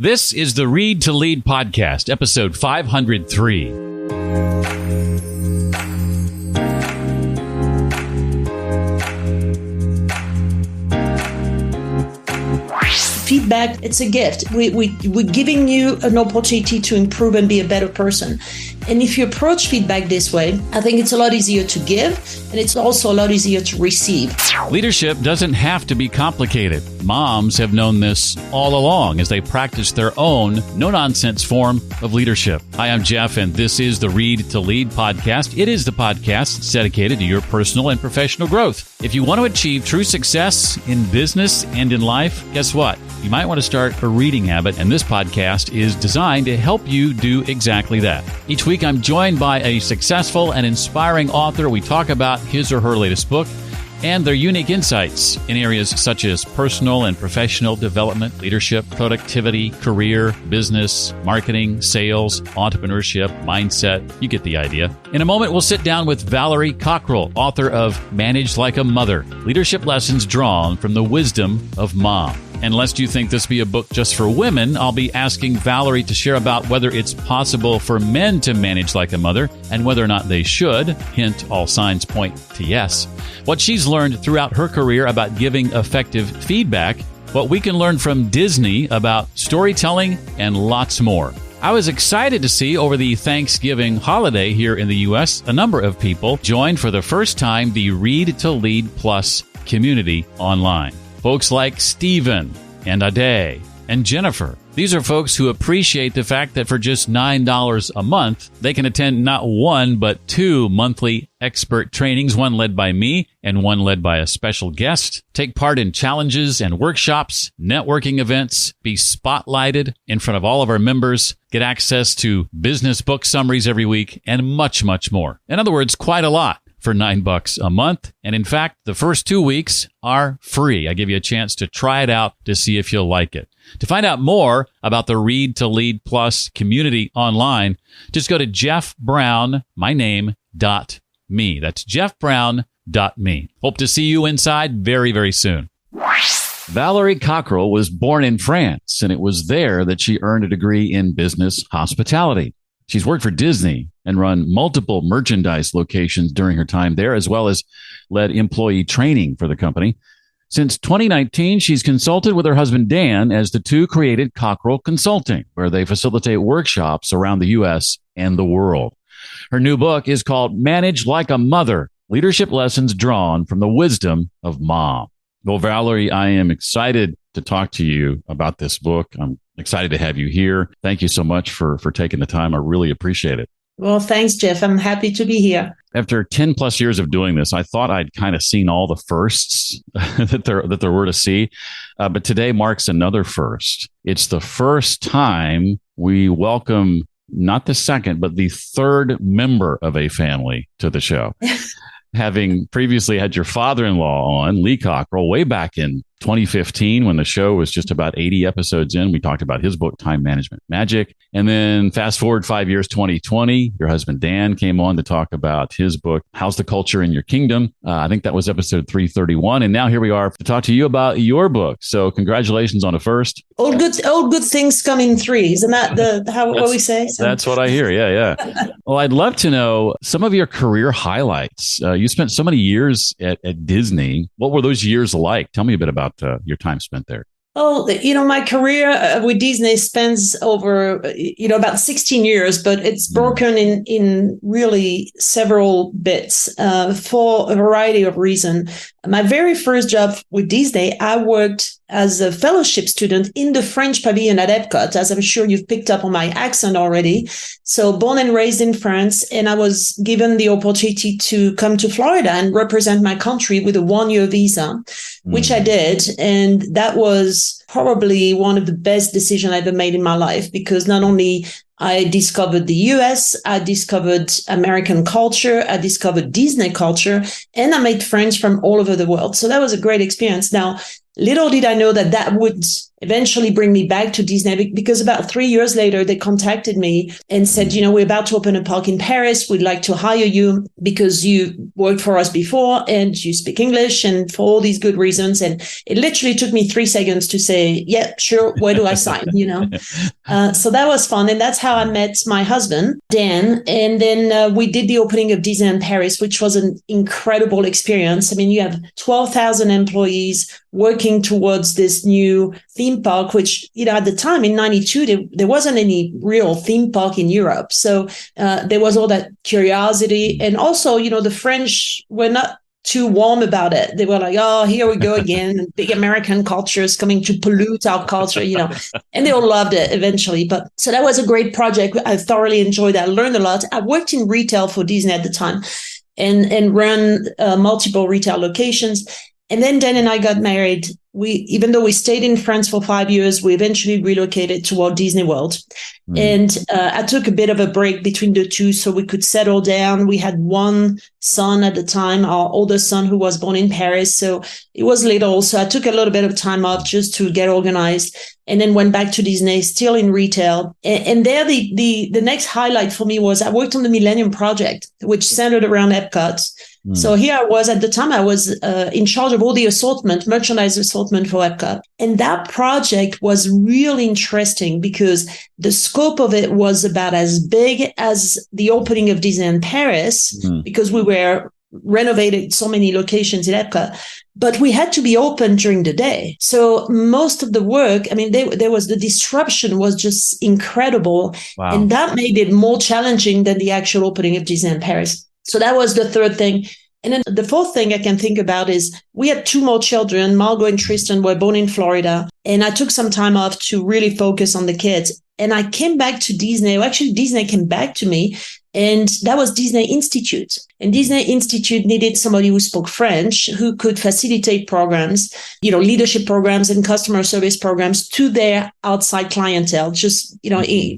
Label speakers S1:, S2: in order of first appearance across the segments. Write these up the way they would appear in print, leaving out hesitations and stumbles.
S1: This is the Read to Lead podcast, episode 503.
S2: Feedback, it's a gift. We're giving you an opportunity to improve and be a better person. And if you approach feedback this way, I think it's a lot easier to give, and it's also a lot easier to receive.
S1: Leadership doesn't have to be complicated. Moms have known this all along as they practice their own no-nonsense form of leadership. Hi, I'm Jeff, and this is the Read to Lead podcast. It is the podcast that's dedicated to your personal and professional growth. If you want to achieve true success in business and in life, guess what? You might want to start a reading habit, and this podcast is designed to help you do exactly that. Each week, I'm joined by a successful and inspiring author. We talk about his or her latest book and their unique insights in areas such as personal and professional development, leadership, productivity, career, business, marketing, sales, entrepreneurship, mindset. You get the idea. In a moment, we'll sit down with Valerie Cockerell, author of Manage Like a Mother, Leadership Lessons Drawn from the Wisdom of Mom. And lest you think this be a book just for women, I'll be asking Valerie to share about whether it's possible for men to manage like a mother and whether or not they should. Hint, all signs point to yes. What she's learned throughout her career about giving effective feedback, what we can learn from Disney about storytelling, and lots more. I was excited to see over the Thanksgiving holiday here in the U.S., a number of people joined for the first time the Read to Lead Plus community online. Folks like Stephen and Ade and Jennifer. These are folks who appreciate the fact that for just $9 a month, they can attend not one, but two monthly expert trainings, one led by me and one led by a special guest, take part in challenges and workshops, networking events, be spotlighted in front of all of our members, get access to business book summaries every week, and much, much more. In other words, quite a lot for $9 a month. And in fact, the first 2 weeks are free. I give you a chance to try it out to see if you'll like it. To find out more about the Read to Lead Plus community online, just go to jeffbrown.me. That's jeffbrown.me. Hope to see you inside very, very soon. Valerie Cockerell was born in France, and it was there that she earned a degree in business hospitality. She's worked for Disney and run multiple merchandise locations during her time there, as well as led employee training for the company. Since 2019, she's consulted with her husband, Dan, as the two created Cockerell Consulting, where they facilitate workshops around the U.S. and the world. Her new book is called Manage Like a Mother, Leadership Lessons Drawn from the Wisdom of Mom. Well, Valerie, I am excited to talk to you about this book. I'm excited to have you here. Thank you so much for taking the time. I really appreciate it.
S2: Well, thanks, Jeff. I'm happy to be here.
S1: After 10 plus years of doing this, I thought I'd kind of seen all the firsts that there were to see. But today marks another first. It's the first time we welcome not the second, but the third member of a family to the show. Having previously had your father-in-law on, Lee Cockerell, way back in 2015 when the show was just about 80 episodes in. We talked about his book, Time Management Magic. And then fast forward 5 years, 2020, your husband, Dan, came on to talk about his book, How's the Culture in Your Kingdom? I think that was episode 331. And now here we are to talk to you about your book. So congratulations on a first.
S2: All good things come in threes. Isn't that what we say? So.
S1: That's what I hear. Yeah. Well, I'd love to know some of your career highlights. You spent so many years at Disney. What were those years like? Tell me a bit about your time spent there.
S2: Oh, my career with Disney spans over, about 16 years, but it's broken in really several bits for a variety of reasons. My very first job with Disney, I worked as a fellowship student in the French pavilion at Epcot, as I'm sure you've picked up on my accent already. So born and raised in France, and I was given the opportunity to come to Florida and represent my country with a 1-year visa, which I did. And that was probably one of the best decisions I ever made in my life, because not only I discovered the US, I discovered American culture, I discovered Disney culture, and I made friends from all over the world. So that was a great experience. Now, little did I know that would eventually bring me back to Disney, because about 3 years later, they contacted me and said, we're about to open a park in Paris. We'd like to hire you because you worked for us before and you speak English and for all these good reasons. And it literally took me 3 seconds to say, yeah, sure. Where do I sign? So that was fun. And that's how I met my husband, Dan. And then we did the opening of Disneyland Paris, which was an incredible experience. I mean, you have 12,000 employees working towards this new theme park, which, at the time in 92, there wasn't any real theme park in Europe. So there was all that curiosity. And also, the French were not too warm about it. They were like, oh, here we go again. Big American culture is coming to pollute our culture, and they all loved it eventually. But so that was a great project. I thoroughly enjoyed that. I learned a lot. I worked in retail for Disney at the time and ran multiple retail locations. And then Dan and I got married. Even though we stayed in France for 5 years, we eventually relocated to Walt Disney World. And I took a bit of a break between the two so we could settle down. We had one son at the time, our oldest son, who was born in Paris. So it was little. So I took a little bit of time off just to get organized, and then went back to Disney, still in retail. And there, the next highlight for me was I worked on the Millennium Project, which centered around Epcot. So here I was, at the time, I was in charge of all the merchandise assortment for Epcot. And that project was really interesting because the scope of it was about as big as the opening of Disneyland Paris, because we were renovated so many locations in Epcot, but we had to be open during the day. So most of the work, the disruption was just incredible. Wow. And that made it more challenging than the actual opening of Disneyland Paris. So that was the third thing. And then the fourth thing I can think about is we had 2 more children. Margot and Tristan were born in Florida. And I took some time off to really focus on the kids. And I came back to Disney. Well, actually, Disney came back to me. And that was Disney Institute. And Disney Institute needed somebody who spoke French, who could facilitate programs, leadership programs and customer service programs to their outside clientele. Just,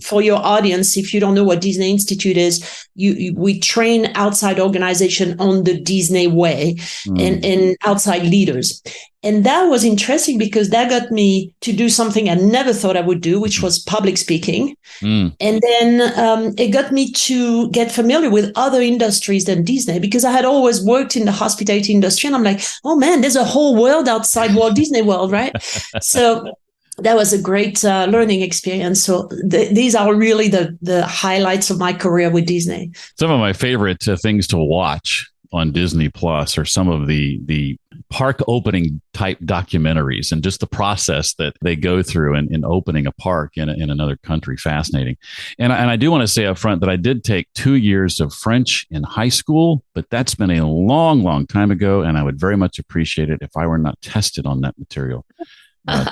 S2: for your audience, if you don't know what Disney Institute is, we train outside organization on the Disney way and outside leaders. And that was interesting because that got me to do something I never thought I would do, which was public speaking. And then it got me to get familiar with other industries than Disney, because I had always worked in the hospitality industry. And I'm like, oh, man, there's a whole world outside Walt Disney World, right? So that was a great learning experience. So these are really the highlights of my career with Disney.
S1: Some of my favorite things to watch on Disney Plus are some of the park opening type documentaries and just the process that they go through in opening a park in another country. Fascinating. And I do want to say up front that I did take 2 years of French in high school, but that's been a long, long time ago. And I would very much appreciate it if I were not tested on that material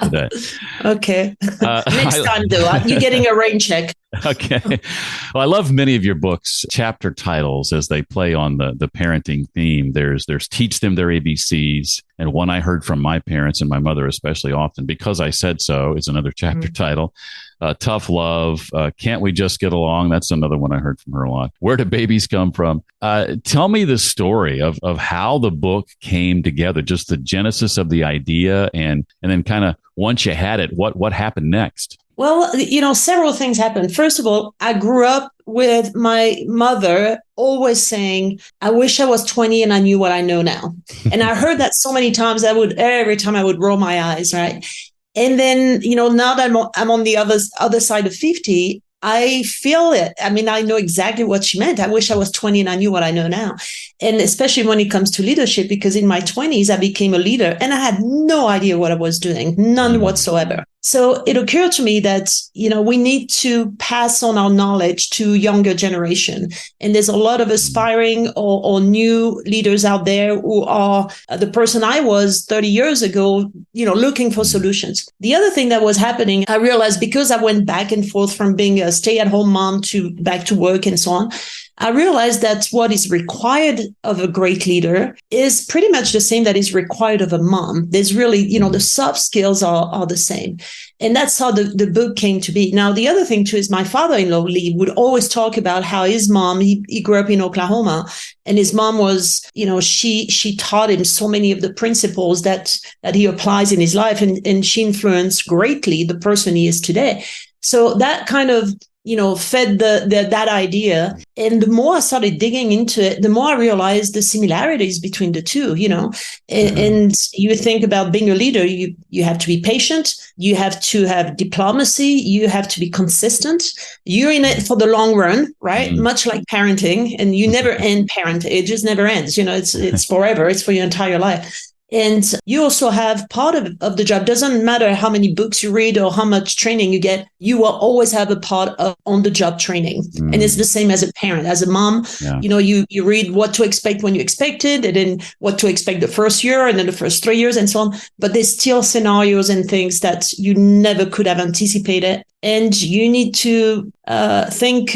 S1: today.
S2: Okay. Next time, though, you're getting a rain check.
S1: Okay. Well, I love many of your books' chapter titles as they play on the parenting theme. There's Teach Them Their ABCs. And one I heard from my parents and my mother especially often, Because I Said So, is another chapter title. Tough Love. Can't We Just Get Along? That's another one I heard from her a lot. Where Do Babies Come From? Tell me the story of how the book came together, just the genesis of the idea, and then kind of once you had it, what happened next?
S2: Well, several things happened. First of all, I grew up with my mother always saying, I wish I was 20 and I knew what I know now. And I heard that so many times, every time I would roll my eyes, right? And then, now that I'm on the other side of 50, I feel it. I know exactly what she meant. I wish I was 20 and I knew what I know now. And especially when it comes to leadership, because in my 20s, I became a leader and I had no idea what I was doing, none whatsoever. So it occurred to me that, we need to pass on our knowledge to younger generation. And there's a lot of aspiring or new leaders out there who are the person I was 30 years ago, looking for solutions. The other thing that was happening, I realized, because I went back and forth from being a stay-at-home mom to back to work and so on, I realized that what is required of a great leader is pretty much the same that is required of a mom. There's really, the soft skills are the same. And that's how the book came to be. Now, the other thing too is my father-in-law, Lee, would always talk about how his mom, he grew up in Oklahoma, and his mom was, she taught him so many of the principles that he applies in his life, and she influenced greatly the person he is today. So that kind of, fed that idea. And the more I started digging into it, the more I realized the similarities between the two, and you think about being a leader, you have to be patient. You have to have diplomacy. You have to be consistent. You're in it for the long run, right? Much like parenting, and you never end parenting. It just never ends. It's forever. It's for your entire life. And you also have part of the job. Doesn't matter how many books you read or how much training you get, you will always have a part of on-the-job training. And it's the same as a parent. As a mom, you read what to expect when you expect it, and then what to expect the first year, and then the first 3 years, and so on. But there's still scenarios and things that you never could have anticipated. And you need to think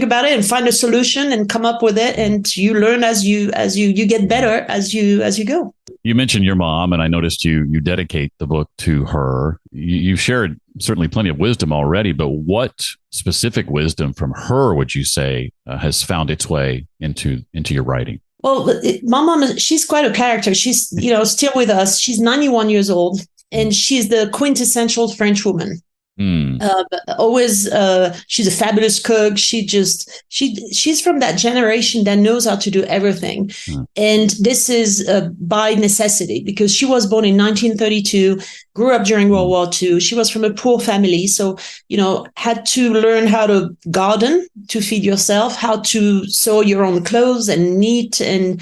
S2: about it and find a solution and come up with it. And you learn as you get better as you go.
S1: You mentioned your mom, and I noticed you dedicate the book to her. You've shared certainly plenty of wisdom already, but what specific wisdom from her would you say has found its way into your writing?
S2: Well, my mom, she's quite a character. She's still with us. She's 91 years old, and she's the quintessential French woman. Always, she's a fabulous cook. She's from that generation that knows how to do everything. And this is by necessity, because she was born in 1932, grew up during World War II. She was from a poor family. So, had to learn how to garden to feed yourself, how to sew your own clothes and knit and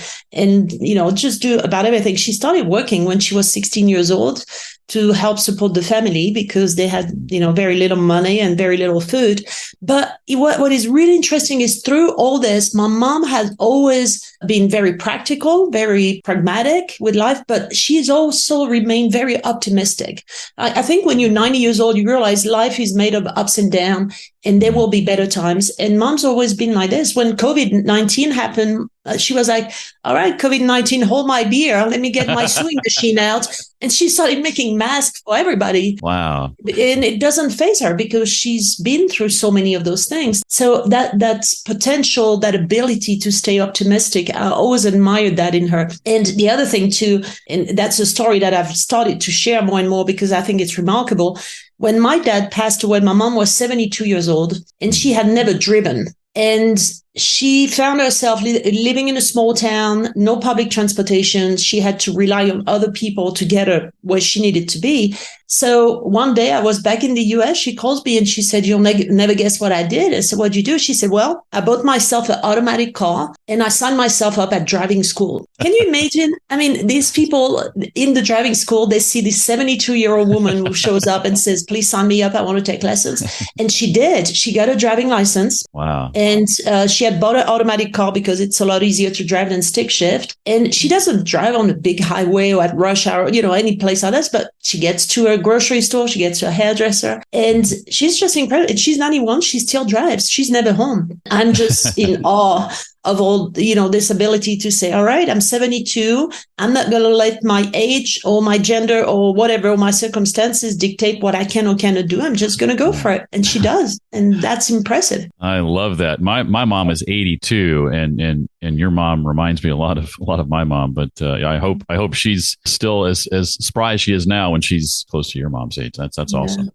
S2: just do about everything. She started working when she was 16 years old to help support the family, because they had, very little money and very little food. But what is really interesting is through all this, my mom has always been very practical, very pragmatic with life, but she's also remained very optimistic. I think when you're 90 years old, you realize life is made of ups and downs, and there will be better times. And mom's always been like this. When COVID-19 happened, she was like, all right, COVID-19, hold my beer. Let me get my sewing machine out. And she started making masks for everybody.
S1: Wow.
S2: And it doesn't faze her, because she's been through so many of those things. So that potential, that ability to stay optimistic, I always admired that in her. And the other thing too, and that's a story that I've started to share more and more, because I think it's remarkable. When my dad passed away, my mom was 72 years old, and she had never driven. And she found herself living in a small town, no public transportation. She had to rely on other people to get her where she needed to be. So one day I was back in the US. She calls me and she said, "You'll never guess what I did." I said, "What'd you do?" She said, "Well, I bought myself an automatic car and I signed myself up at driving school." Can you imagine? I mean, these people in the driving school, they see this 72-year-old woman who shows up and says, "Please sign me up. I want to take lessons." And she did. She got a driving license.
S1: Wow.
S2: And she had bought an automatic car because it's a lot easier to drive than stick shift. And she doesn't drive on a big highway or at rush hour, any place like this, but she gets to her grocery store, she gets to a hairdresser, and she's just incredible. And she's 91, she still drives. She's never home. I'm just in awe of all, this ability to say, all right, I'm 72. I'm not going to let my age or my gender or whatever, or my circumstances dictate what I can or cannot do. I'm just going to go for it. And she does. And that's impressive.
S1: I love that. My mom is 82, and your mom reminds me a lot of my mom. But I hope she's still as spry as she is now when she's close to your mom's age. That's awesome.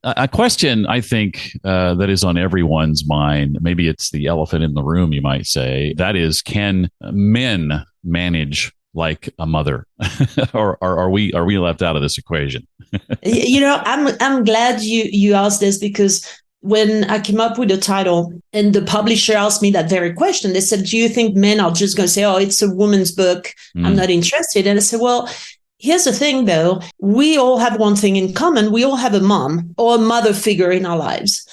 S1: A question I think that is on everyone's mind. Maybe it's the elephant in the room, you might say. That is, can men manage like a mother, or are we left out of this equation?
S2: I'm glad you asked this, because when I came up with the title and the publisher asked me that very question, they said, "Do you think men are just going to say, oh, it's a woman's book, I'm not interested?" And I said, well, here's the thing, though. We all have one thing in common. We all have a mom or a mother figure in our lives.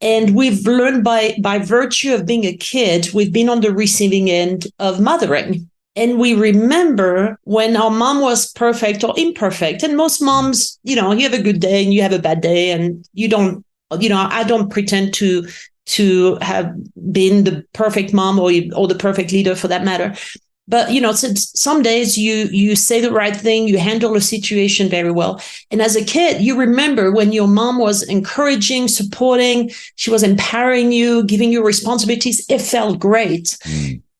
S2: And we've learned by virtue of being a kid, we've been on the receiving end of mothering. And we remember when our mom was perfect or imperfect. And most moms, you have a good day and you have a bad day, and you don't, I don't pretend to to have been the perfect mom or the perfect leader for that matter. But, some days you say the right thing, you handle a situation very well. And as a kid, you remember when your mom was encouraging, supporting, she was empowering you, giving you responsibilities. It felt great.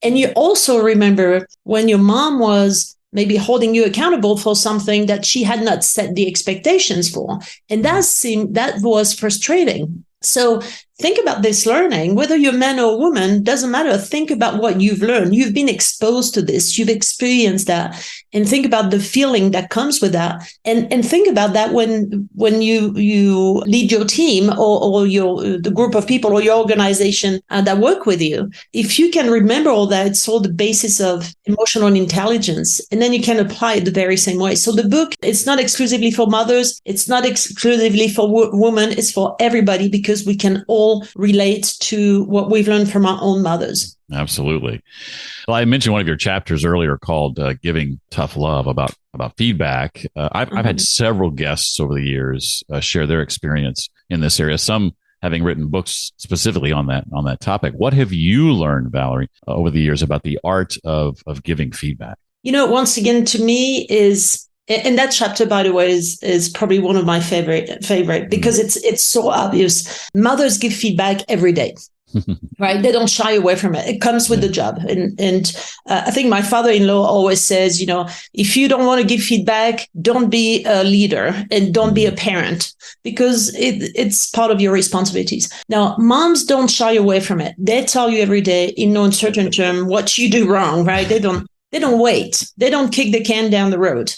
S2: And you also remember when your mom was maybe holding you accountable for something that she had not set the expectations for. And that was frustrating. So think about this learning, whether you're a man or a woman, doesn't matter. Think about what you've learned. You've been exposed to this. You've experienced that. And think about the feeling that comes with that. And think about that when you lead your team or the group of people or your organization that work with you. If you can remember all that, it's all the basis of emotional intelligence. And then you can apply it the very same way. So the book, it's not exclusively for mothers. It's not exclusively for women. It's for everybody, because we can all relate to what we've learned from our own mothers.
S1: Absolutely. Well, I mentioned one of your chapters earlier called Giving Tough Love about feedback. I've had several guests over the years share their experience in this area, some having written books specifically on that topic. What have you learned, Valerie, over the years about the art of giving feedback?
S2: Once again, to me and that chapter, by the way, is probably one of my favorite because it's so obvious. Mothers give feedback every day, right? They don't shy away from it. It comes with the job. And I think my father-in-law always says, if you don't want to give feedback, don't be a leader and don't be a parent, because it's part of your responsibilities. Now, moms don't shy away from it. They tell you every day in no uncertain term what you do wrong, right? They don't wait. They don't kick the can down the road.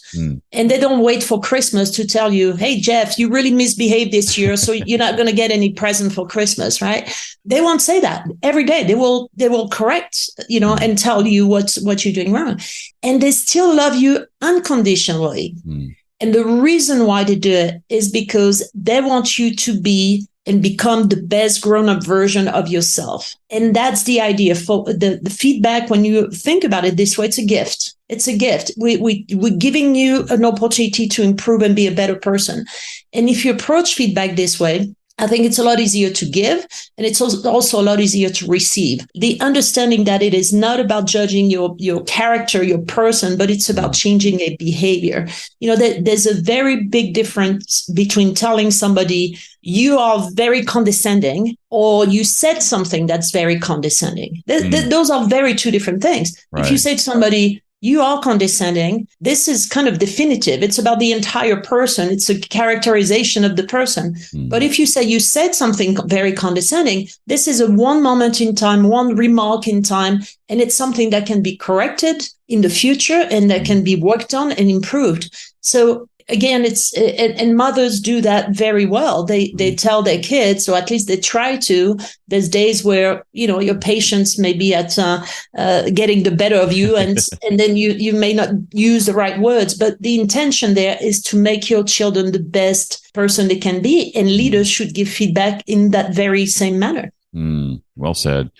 S2: And they don't wait for Christmas to tell you, hey, Jeff, you really misbehaved this year, so you're not going to get any present for Christmas, right? They won't say that. Every day they will correct, and tell you what you're doing wrong. And they still love you unconditionally. And the reason why they do it is because they want you to be and become the best grown-up version of yourself. And that's the idea for the feedback. When you think about it this way, it's a gift. It's a gift. We're giving you an opportunity to improve and be a better person. And if you approach feedback this way, I think it's a lot easier to give, and it's also a lot easier to receive. The understanding that it is not about judging your character, your person, but it's about changing a behavior. There's a very big difference between telling somebody you are very condescending or you said something that's very condescending. Those are very two different things. Right. If you say to somebody, you are condescending, this is kind of definitive. It's about the entire person. It's a characterization of the person. But if you say you said something very condescending, this is a one moment in time, one remark in time, and it's something that can be corrected in the future and that can be worked on and improved. So again, and mothers do that very well. They tell their kids, or at least they try to. There's days where your patience may be at getting the better of you, and then you may not use the right words. But the intention there is to make your children the best person they can be, and leaders should give feedback in that very same manner.
S1: Well said.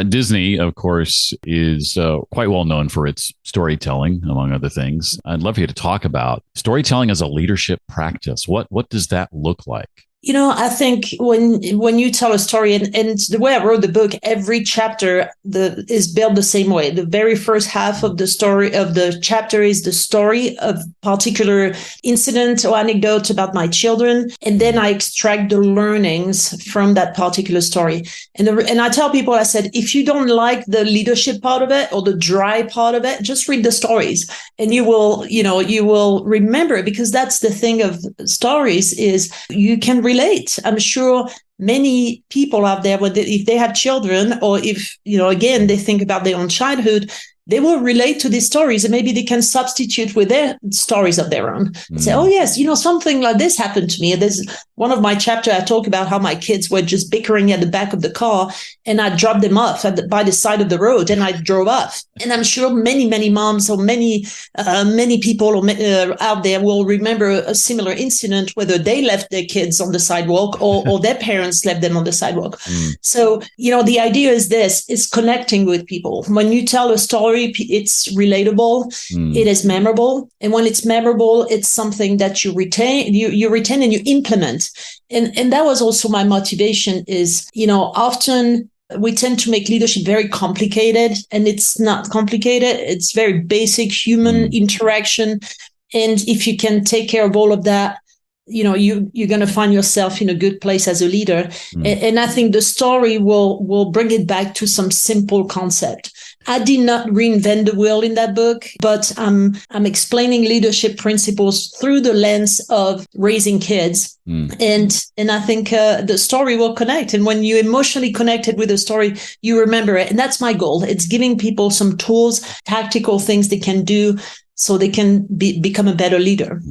S1: Disney, of course, is quite well known for its storytelling, among other things. I'd love for you to talk about storytelling as a leadership practice. What does that look like?
S2: I think when you tell a story, and the way I wrote the book, every chapter is built the same way. The very first half of the story of the chapter is the story of particular incident or anecdote about my children, and then I extract the learnings from that particular story. And I tell people, I said, if you don't like the leadership part of it or the dry part of it, just read the stories, and you will remember it, because that's the thing of stories is you can relate. I'm sure many people out there, if they have children, or if, again, they think about their own childhood, they will relate to these stories, and maybe they can substitute with their stories of their own. Say, oh, yes, something like this happened to me. There's one of my chapters, I talk about how my kids were just bickering at the back of the car, and I dropped them off by the side of the road, and I drove off. And I'm sure many, many moms or many people out there will remember a similar incident, whether they left their kids on the sidewalk or their parents left them on the sidewalk. So, the idea is connecting with people. When you tell a story, story, it's relatable, it is memorable. And when it's memorable, it's something that you retain, you retain and you implement. And that was also my motivation is, often we tend to make leadership very complicated, and it's not complicated. It's very basic human interaction. And if you can take care of all of that, you're going to find yourself in a good place as a leader. And I think the story will bring it back to some simple concept. I did not reinvent the wheel in that book, but I'm explaining leadership principles through the lens of raising kids. And I think the story will connect. And when you're emotionally connected with the story, you remember it. And that's my goal. It's giving people some tools, tactical things they can do so they can become a better leader.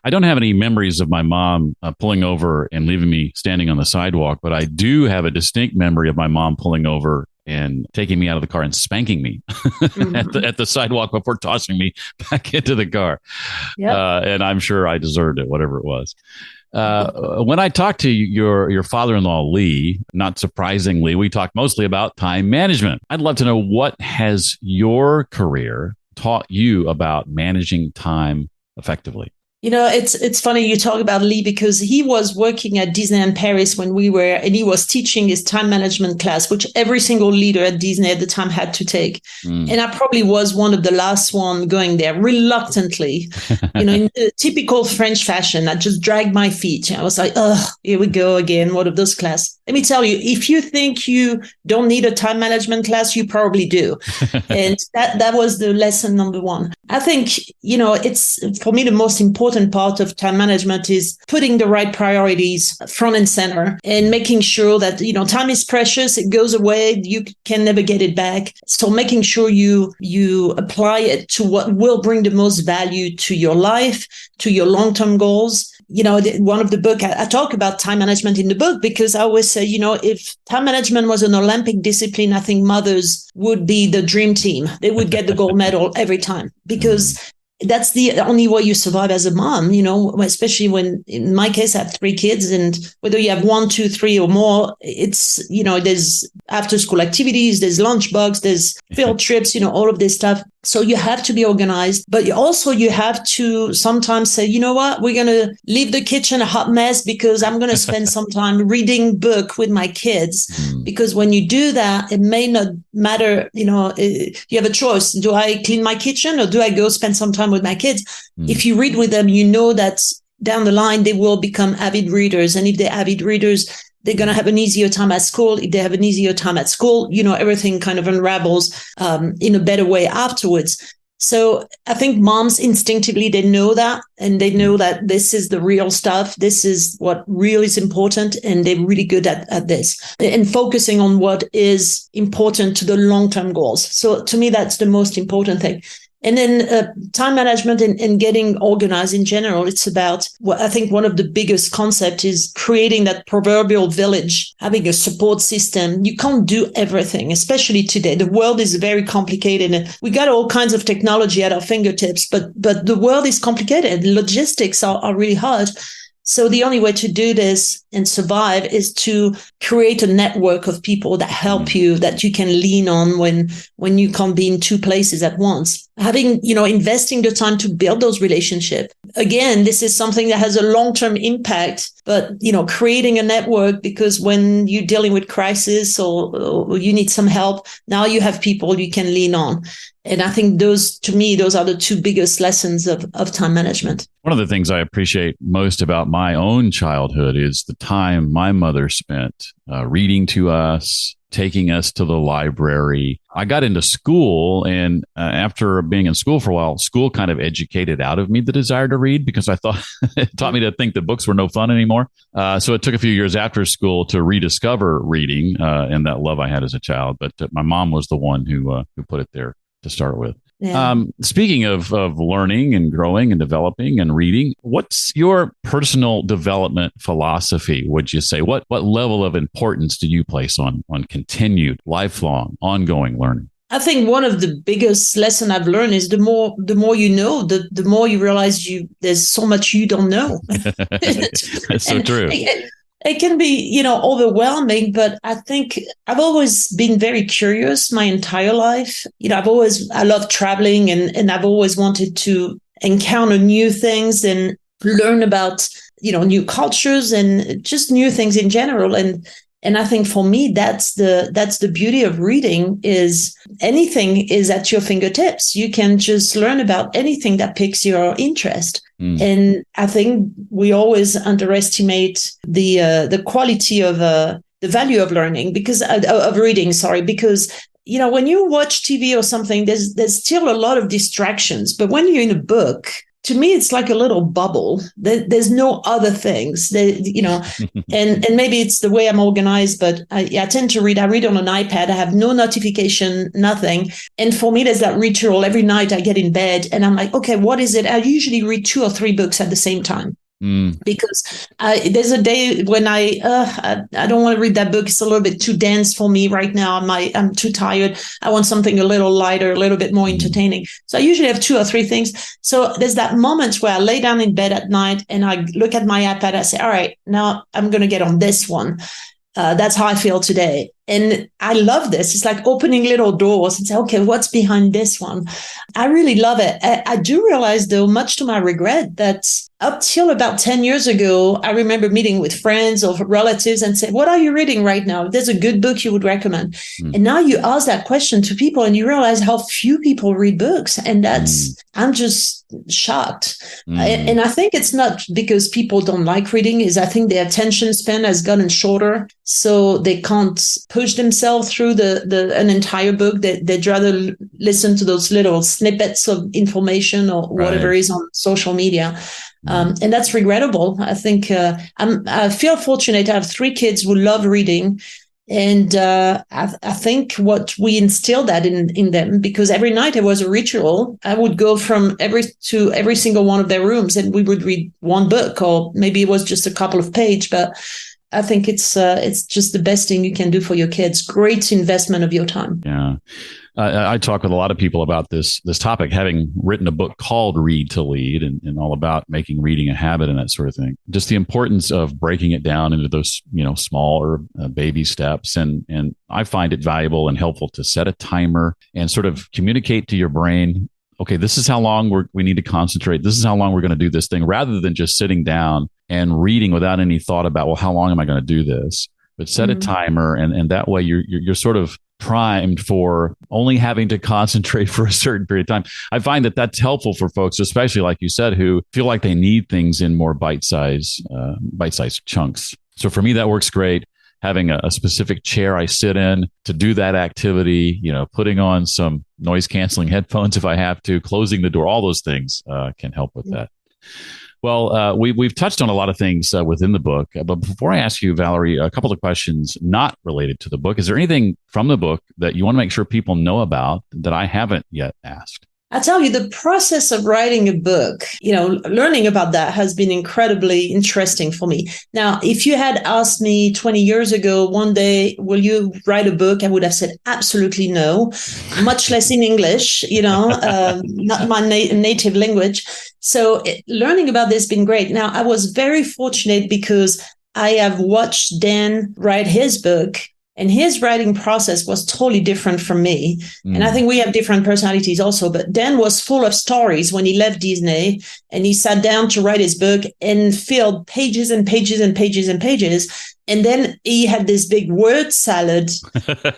S1: I don't have any memories of my mom pulling over and leaving me standing on the sidewalk, but I do have a distinct memory of my mom pulling over and taking me out of the car and spanking me at the sidewalk before tossing me back into the car. Yep. And I'm sure I deserved it, whatever it was. When I talked to your father-in-law, Lee, not surprisingly, we talked mostly about time management. I'd love to know, what has your career taught you about managing time effectively?
S2: It's funny you talk about Lee, because he was working at Disneyland Paris when we were, and he was teaching his time management class, which every single leader at Disney at the time had to take. And I probably was one of the last one going there reluctantly, in typical French fashion. I just dragged my feet. I was like, oh, here we go again. One of those classes. Let me tell you, if you think you don't need a time management class, you probably do. And that was the lesson number one. I think, it's, for me, the most important part of time management is putting the right priorities front and center and making sure that, time is precious. It goes away. You can never get it back. So making sure you apply it to what will bring the most value to your life, to your long-term goals. One of the book, I talk about time management in the book, because I always say, if time management was an Olympic discipline, I think mothers would be the dream team. They would get the gold medal every time, because that's the only way you survive as a mom, especially when, in my case, I have 3 kids, and whether you have 1, 2, 3 or more, it's, there's after school activities, there's lunchbox, there's field trips, all of this stuff. So you have to be organized, but you have to sometimes say, you know what, we're going to leave the kitchen a hot mess because I'm going to spend some time reading book with my kids. Because when you do that, it may not matter, you have a choice. Do I clean my kitchen or do I go spend some time with my kids? If you read with them, that down the line, they will become avid readers. And if they're avid readers, they're going to have an easier time at school. If they have an easier time at school, everything kind of unravels in a better way afterwards. So I think moms instinctively, they know that, and they know that this is the real stuff. This is what really is important. And they're really good at this and focusing on what is important to the long-term goals. So to me, that's the most important thing. And then time management and getting organized in general, it's about, I think one of the biggest concepts is creating that proverbial village, having a support system. You can't do everything, especially today. The world is very complicated, and we got all kinds of technology at our fingertips, but the world is complicated. Logistics are really hard. So the only way to do this and survive is to create a network of people that help you, that you can lean on when you can't be in 2 places at once. Having, investing the time to build those relationships. Again, this is something that has a long-term impact, but, creating a network, because when you're dealing with crisis or you need some help, now you have people you can lean on. And I think those are the 2 biggest lessons of time management.
S1: One of the things I appreciate most about my own childhood is the time my mother spent reading to us, taking us to the library. I got into school, and after being in school for a while, school kind of educated out of me the desire to read, because I thought it taught me to think that books were no fun anymore. So it took a few years after school to rediscover reading and that love I had as a child. But my mom was the one who put it there to start with.
S2: Yeah.
S1: Speaking of learning and growing and developing and reading, what's your personal development philosophy, would you say? What level of importance do you place on continued, lifelong, ongoing learning?
S2: I think one of the biggest lessons I've learned is the more you know, the more you realize there's so much you don't know.
S1: That's so true.
S2: It can be, overwhelming, but I think I've always been very curious my entire life. I love traveling and I've always wanted to encounter new things and learn about, new cultures and just new things in general. And I think for me, that's the beauty of reading is anything is at your fingertips. You can just learn about anything that piques your interest. And I think we always underestimate the quality of the value of learning because of reading. Sorry, because when you watch TV or something, there's still a lot of distractions. But when you're in a book, to me, it's like a little bubble. There's no other things, and maybe it's the way I'm organized, but I tend to read. I read on an iPad. I have no notification, nothing. And for me, there's that ritual. Every night I get in bed and I'm like, okay, what is it? I usually read 2 or 3 books at the same time. Because there's a day when I don't want to read that book. It's a little bit too dense for me right now. I'm too tired. I want something a little lighter, a little bit more entertaining. So I usually have 2 or 3 things. So there's that moment where I lay down in bed at night and I look at my iPad. I say, all right, now I'm going to get on this one. That's how I feel today. And I love this. It's like opening little doors and say, okay, what's behind this one? I really love it. I do realize, though, much to my regret, that up till about 10 years ago, I remember meeting with friends or relatives and say, what are you reading right now? If there's a good book you would recommend. And now you ask that question to people and you realize how few people read books. And I'm just shocked. And I think it's not because people don't like reading, I think their attention span has gotten shorter. So they can't push themselves through an entire book. They'd rather listen to those little snippets of information or whatever is on social media. And that's regrettable. I think I feel fortunate. I have 3 kids who love reading. And I think what we instilled that in them, because every night it was a ritual. I would go to every single one of their rooms and we would read one book, or maybe it was just a couple of pages, but I think it's just the best thing you can do for your kids. Great investment of your time.
S1: Yeah. I talk with a lot of people about this topic, having written a book called Read to Lead and all about making reading a habit and that sort of thing. Just the importance of breaking it down into those, smaller baby steps. And I find it valuable and helpful to set a timer and sort of communicate to your brain, okay, this is how long we need to concentrate. This is how long we're going to do this thing, rather than just sitting down and reading without any thought about, well, how long am I going to do this? But set a timer, and that way you're sort of primed for only having to concentrate for a certain period of time. I find that that's helpful for folks, especially like you said, who feel like they need things in more bite-sized chunks. So for me, that works great. Having a specific chair I sit in to do that activity, putting on some noise canceling headphones if I have to, closing the door, all those things can help with that. Well, we've touched on a lot of things within the book, but before I ask you, Valerie, a couple of questions not related to the book. Is there anything from the book that you want to make sure people know about that I haven't yet asked?
S2: I tell you, the process of writing a book, learning about that has been incredibly interesting for me. Now, if you had asked me 20 years ago, one day, will you write a book? I would have said absolutely no, much less in English, not my native language. So learning about this has been great. Now, I was very fortunate because I have watched Dan write his book. And his writing process was totally different from me. And I think we have different personalities also. But Dan was full of stories when he left Disney and he sat down to write his book and filled pages and pages and pages and pages. And then he had this big word salad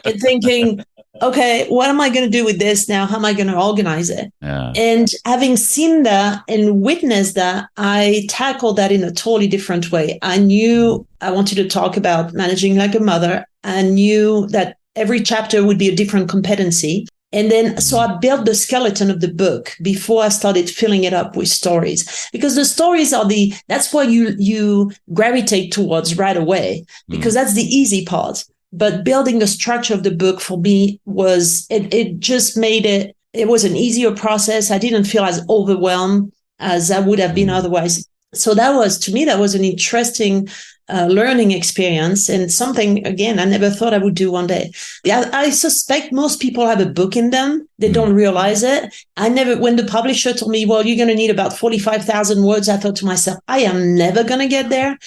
S2: and thinking, okay, what am I going to do with this now? How am I going to organize it? Yeah. And having seen that and witnessed that, I tackled that in a totally different way. I knew I wanted to talk about managing like a mother. I knew that every chapter would be a different competency. And then, so I built the skeleton of the book before I started filling it up with stories, because the stories are that's what you gravitate towards right away, because that's the easy part. But building the structure of the book for me it just made it was an easier process. I didn't feel as overwhelmed as I would have been otherwise. So that was an interesting learning experience, and something, again, I never thought I would do one day. Yeah, I suspect most people have a book in them. They don't realize it. When the publisher told me, well, you're going to need about 45,000 words, I thought to myself, I am never going to get there.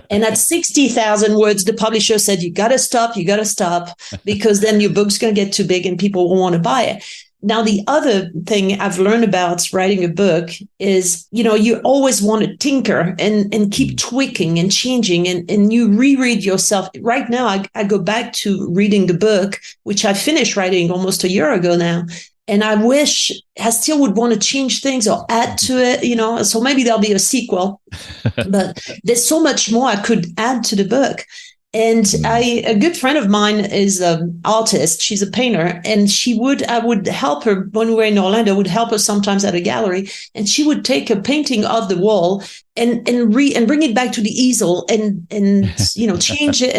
S2: And at 60,000 words, the publisher said, you got to stop, because then your book's going to get too big and people won't want to buy it. Now, the other thing I've learned about writing a book is, you always want to tinker and keep tweaking and changing, and you reread yourself. Right now, I go back to reading the book, which I finished writing almost a year ago now. And I wish I still would want to change things or add to it, so maybe there'll be a sequel. But there's so much more I could add to the book. And a good friend of mine is an artist. She's a painter, and I would help her when we were in Orlando, would help her sometimes at a gallery, and she would take a painting off the wall and bring it back to the easel and change it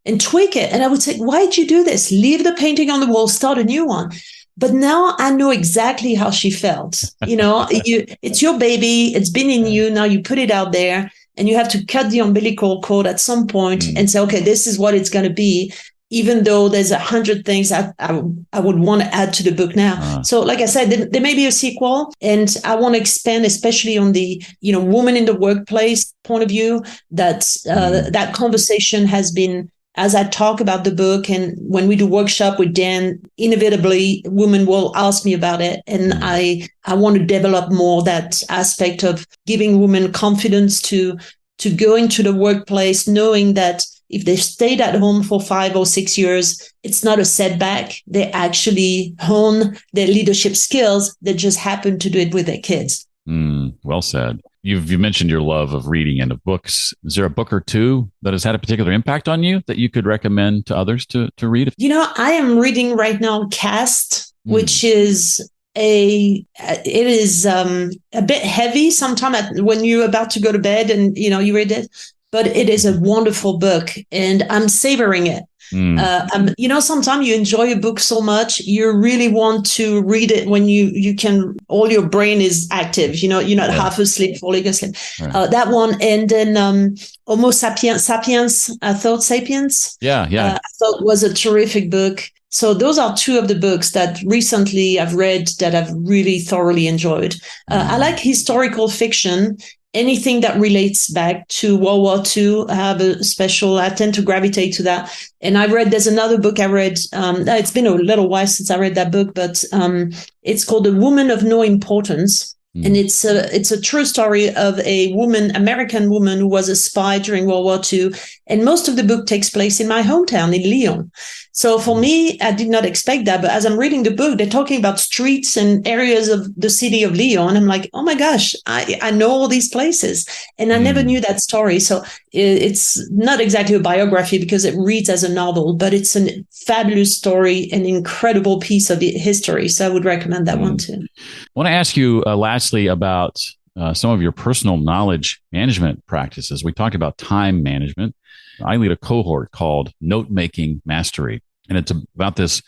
S2: and tweak it. And I would say, why'd you do this? Leave the painting on the wall, start a new one. But now I know exactly how she felt. It's your baby. It's been in you. Now you put it out there. And you have to cut the umbilical cord at some point and say, okay, this is what it's going to be, even though there's 100 things I would want to add to the book now. So like I said, there may be a sequel, and I want to expand, especially on the, woman in the workplace point of view, that conversation has been, as I talk about the book and when we do workshop with Dan, inevitably women will ask me about it. And I want to develop more that aspect of giving women confidence to go into the workplace, knowing that if they stayed at home for 5 or 6 years, it's not a setback. They actually hone their leadership skills. They just happen to do it with their kids.
S1: Well said. You mentioned your love of reading and of books. Is there a book or two that has had a particular impact on you that you could recommend to others to read?
S2: I am reading right now Caste, which is a bit heavy sometimes when you're about to go to bed and, you read it, but it is a wonderful book and I'm savoring it. Sometimes you enjoy a book so much, you really want to read it when you can, all your brain is active, you're not half asleep, falling asleep. Right. That one. And then Homo Sapiens, Thought Sapiens. I thought was a terrific book. So those are two of the books that recently I've read that I've really thoroughly enjoyed. I like historical fiction. Anything that relates back to World War II, I tend to gravitate to that. And there's another book I read, it's been a little while since I read that book, but it's called A Woman of No Importance. And it's a true story of a American woman who was a spy during World War II. And most of the book takes place in my hometown in Lyon. So for me, I did not expect that. But as I'm reading the book, they're talking about streets and areas of the city of Lyon. And I'm like, oh my gosh, I know all these places. And I never knew that story. So it's not exactly a biography because it reads as a novel, but it's a fabulous story, an incredible piece of history. So I would recommend that one too.
S1: I want to ask you lastly about some of your personal knowledge management practices. We talked about time management. I lead a cohort called Note-Making Mastery. And it's about this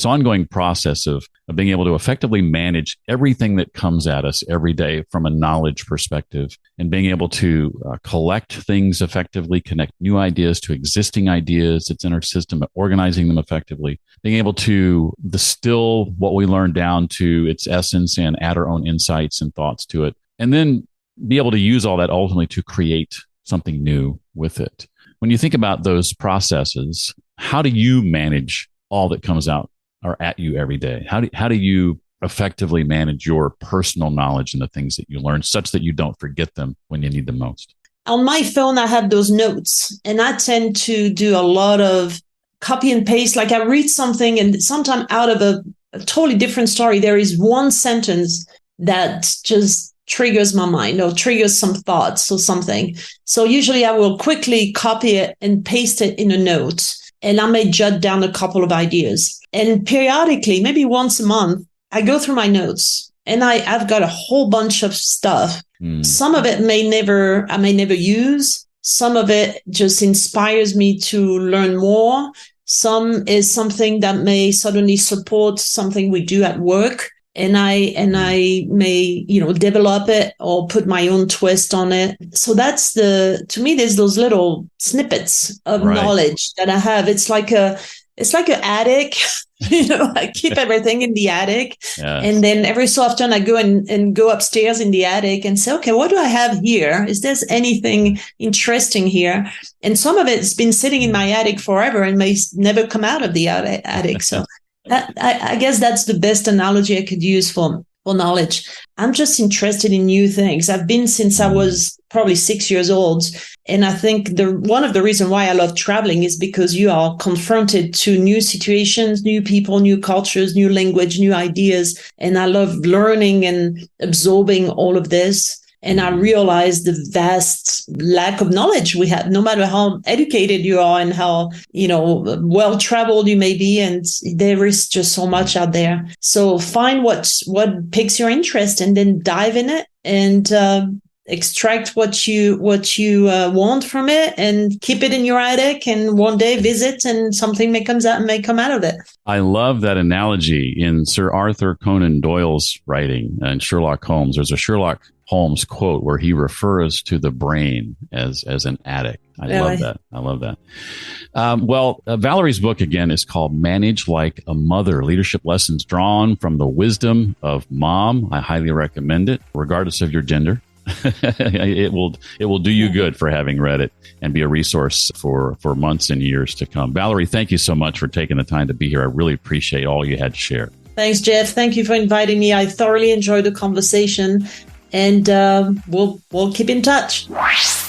S1: ongoing process of being able to effectively manage everything that comes at us every day from a knowledge perspective, and being able to collect things effectively, connect new ideas to existing ideas that's in our system, organizing them effectively, being able to distill what we learn down to its essence and add our own insights and thoughts to it, and then be able to use all that ultimately to create something new with it. When you think about those processes, how do you manage all that comes out or at you every day? How do you effectively manage your personal knowledge and the things that you learn such that you don't forget them when you need them most?
S2: On my phone, I have those notes, and I tend to do a lot of copy and paste. Like I read something, and sometimes out of a totally different story, there is one sentence that just triggers my mind or triggers some thoughts or something. So usually I will quickly copy it and paste it in a note, and I may jot down a couple of ideas. And periodically, maybe once a month, I go through my notes, and I've got a whole bunch of stuff. Some of it I may never use. Some of it just inspires me to learn more. Some is something that may suddenly support something we do at work. and I may, develop it or put my own twist on it. So to me, there's those little snippets of knowledge that I have. It's like an attic. I keep everything in the attic. Yes. And then every so often I go and go upstairs in the attic and say, okay, what do I have here? Is there anything interesting here? And some of it's been sitting in my attic forever and may never come out of the attic. So I guess that's the best analogy I could use for knowledge. I'm just interested in new things. I've been since I was probably 6 years old. And I think one of the reasons why I love traveling is because you are confronted to new situations, new people, new cultures, new language, new ideas. And I love learning and absorbing all of this. And I realized the vast lack of knowledge we have, no matter how educated you are and how, well-traveled you may be. And there is just so much out there. So find what piques your interest and then dive in it and extract what you want from it and keep it in your attic. And one day visit and something may come out of it.
S1: I love that analogy in Sir Arthur Conan Doyle's writing and Sherlock Holmes. There's a Sherlock Holmes quote where he refers to the brain as an attic. I love that. Valerie's book, again, is called Manage Like a Mother, Leadership Lessons Drawn from the Wisdom of Mom. I highly recommend it, regardless of your gender. It will do you good for having read it and be a resource for months and years to come. Valerie, thank you so much for taking the time to be here. I really appreciate all you had to share.
S2: Thanks, Jeff. Thank you for inviting me. I thoroughly enjoyed the conversation. And we'll keep in touch.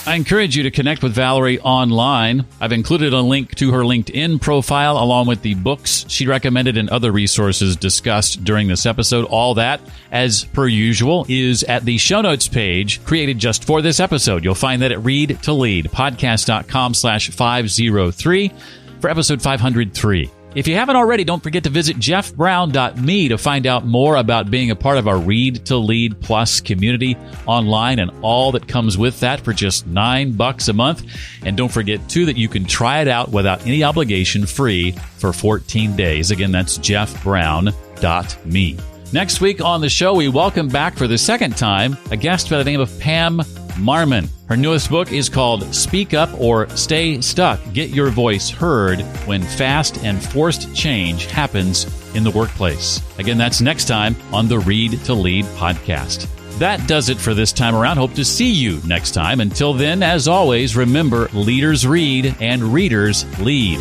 S1: I encourage you to connect with Valerie online. I've included a link to her LinkedIn profile along with the books she recommended and other resources discussed during this episode. All that, as per usual, is at the show notes page created just for this episode. You'll find that at readtoleadpodcast.com/503 for episode 503. If you haven't already, don't forget to visit jeffbrown.me to find out more about being a part of our Read to Lead Plus community online and all that comes with that for just $9 a month. And don't forget, too, that you can try it out without any obligation, free for 14 days. Again, that's jeffbrown.me. Next week on the show, we welcome back for the second time a guest by the name of Pam Marmon. Her newest book is called Speak Up or Stay Stuck. Get your voice heard when fast and forced change happens in the workplace. Again, that's next time on the Read to Lead podcast. That does it for this time around. Hope to see you next time. Until then, as always, remember, leaders read and readers lead.